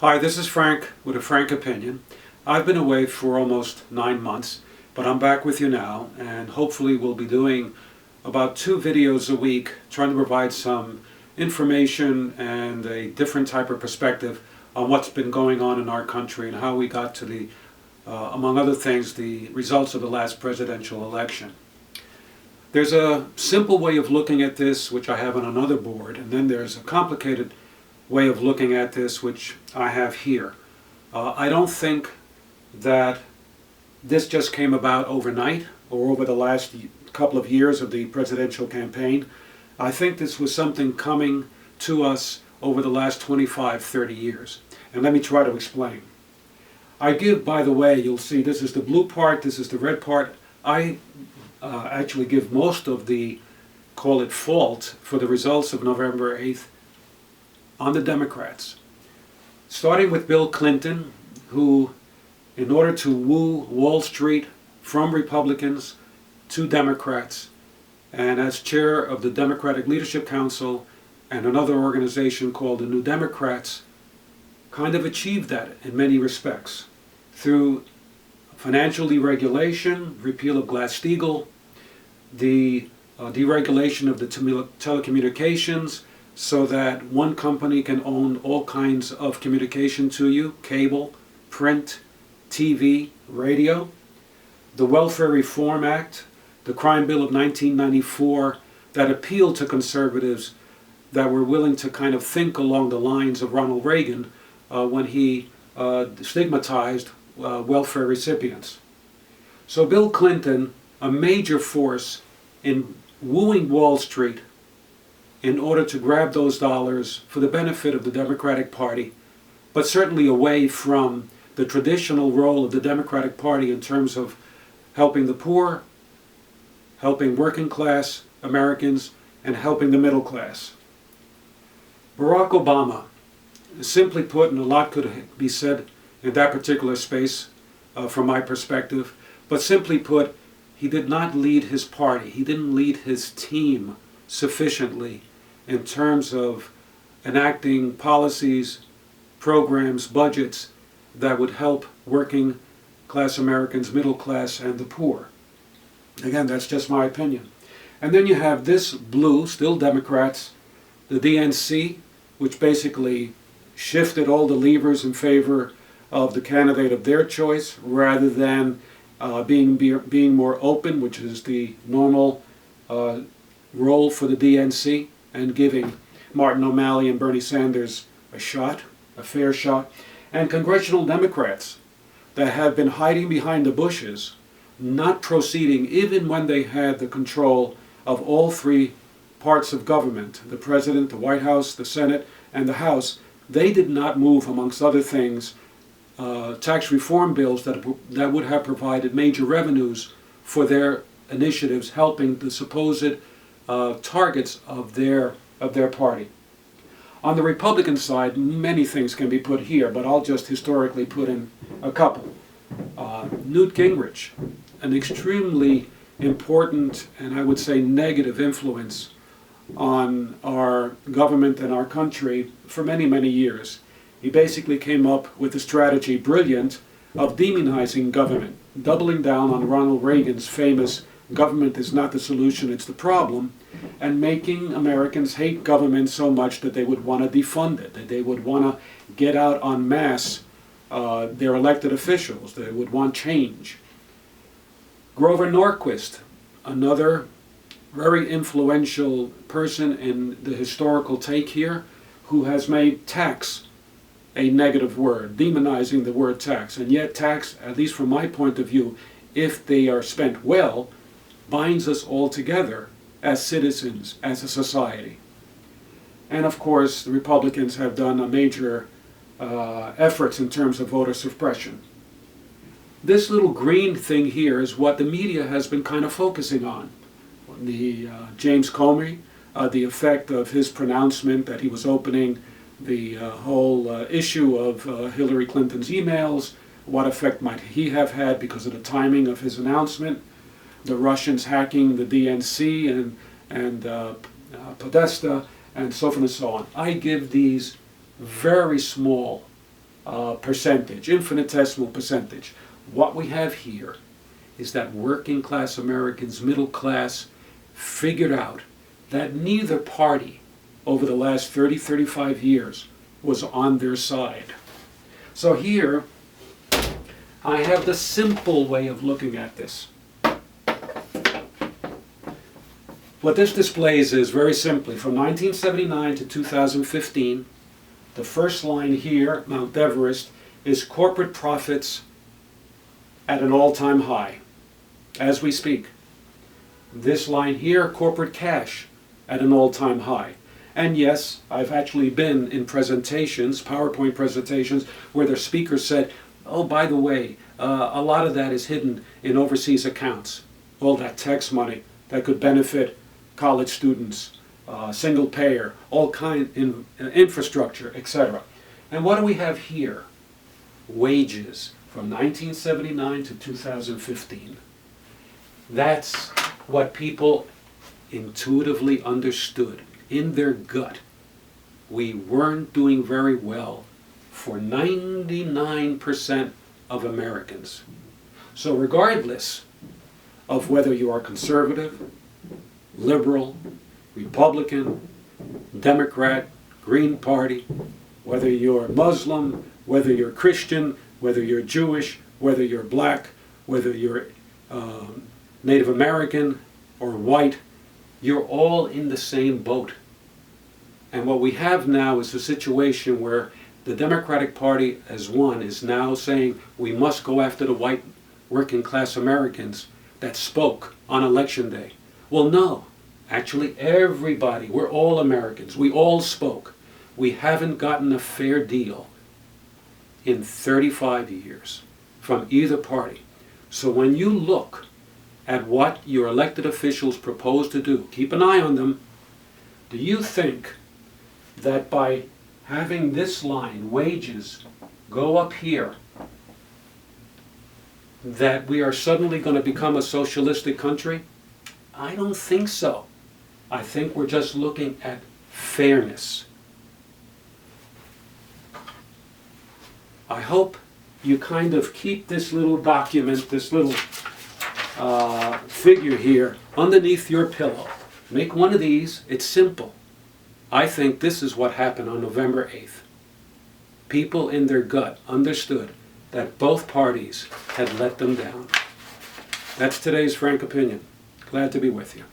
Hi, this is Frank with a frank opinion. I've been away for almost 9 months, but I'm back with you now, and hopefully we'll be doing about 2 videos a week, trying to provide some information and a different type of perspective on what's been going on in our country and how we got to among other things, the results of the last presidential election. There's a simple way of looking at this, which I have on another board, and then there's a complicated way of looking at this, which I have here. I don't think that this just came about overnight or over the last couple of years of the presidential campaign. I think this was something coming to us over the last 25, 30 years. And let me try to explain. I give, by the way, you'll see this is the blue part, this is the red part. I actually give most of the, call it fault, for the results of November 8th on the Democrats. Starting with Bill Clinton, who, in order to woo Wall Street from Republicans to Democrats, and as chair of the Democratic Leadership Council and another organization called the New Democrats, kind of achieved that in many respects through financial deregulation, repeal of Glass-Steagall, the deregulation of the telecommunications, so that one company can own all kinds of communication to you, cable, print, TV, radio, the Welfare Reform Act, the Crime Bill of 1994 that appealed to conservatives that were willing to kind of think along the lines of Ronald Reagan when he stigmatized welfare recipients. So Bill Clinton, a major force in wooing Wall Street in order to grab those dollars for the benefit of the Democratic Party, but certainly away from the traditional role of the Democratic Party in terms of helping the poor, helping working class Americans, and helping the middle class. Barack Obama, simply put, and a lot could be said in that particular space from my perspective, but simply put, he did not lead his party, he didn't lead his team sufficiently in terms of enacting policies, programs, budgets that would help working class Americans, middle class, and the poor. Again, that's just my opinion. And then you have this blue, still Democrats, the DNC, which basically shifted all the levers in favor of the candidate of their choice rather than being more open, which is the normal role for the DNC, and giving Martin O'Malley and Bernie Sanders a fair shot, and congressional Democrats that have been hiding behind the bushes, not proceeding even when they had the control of all three parts of government, the President, the White House, the Senate, and the House. They did not move, amongst other things, tax reform bills that would have provided major revenues for their initiatives, helping the supposed targets of their party. On the Republican side, many things can be put here, but I'll just historically put in a couple. Newt Gingrich, an extremely important and I would say negative influence on our government and our country for many, many years. He basically came up with the strategy, brilliant, of demonizing government, doubling down on Ronald Reagan's famous "government is not the solution, it's the problem," and making Americans hate government so much that they would want to defund it, that they would want to get out en masse their elected officials, they would want change. Grover Norquist, another very influential person in the historical take here, who has made tax a negative word, demonizing the word tax. And yet tax, at least from my point of view, if they are spent well, binds us all together as citizens, as a society. And of course, the Republicans have done a major efforts in terms of voter suppression. This little green thing here is what the media has been kind of focusing on. The James Comey, the effect of his pronouncement that he was opening the whole issue of Hillary Clinton's emails, what effect might he have had because of the timing of his announcement, the Russians hacking the DNC and Podesta, and so forth and so on. I give these very small percentage, infinitesimal percentage. What we have here is that working class Americans, middle class, figured out that neither party over the last 30, 35 years was on their side. So here, I have the simple way of looking at this. What this displays is, very simply, from 1979 to 2015, the first line here, Mount Everest, is corporate profits at an all-time high, as we speak. This line here, corporate cash at an all-time high. And yes, I've actually been in presentations, PowerPoint presentations, where the speaker said, oh, by the way, a lot of that is hidden in overseas accounts. All that tax money that could benefit college students, single payer, all kind in infrastructure, etc. And what do we have here? Wages from 1979 to 2015. That's what people intuitively understood in their gut. We weren't doing very well for 99% of Americans. So regardless of whether you are conservative, liberal, Republican, Democrat, Green Party, whether you're Muslim, whether you're Christian, whether you're Jewish, whether you're black, whether you're Native American or white, you're all in the same boat. And what we have now is a situation where the Democratic Party as one is now saying we must go after the white working class Americans that spoke on election day. Well, no. Actually, everybody, we're all Americans. We all spoke. We haven't gotten a fair deal in 35 years from either party. So when you look at what your elected officials propose to do, keep an eye on them. Do you think that by having this line, wages, go up here, that we are suddenly going to become a socialistic country? I don't think so. I think we're just looking at fairness. I hope you kind of keep this little document, this little figure here underneath your pillow. Make one of these. It's simple. I think this is what happened on November 8th. People in their gut understood that both parties had let them down. That's today's frank opinion. Glad to be with you.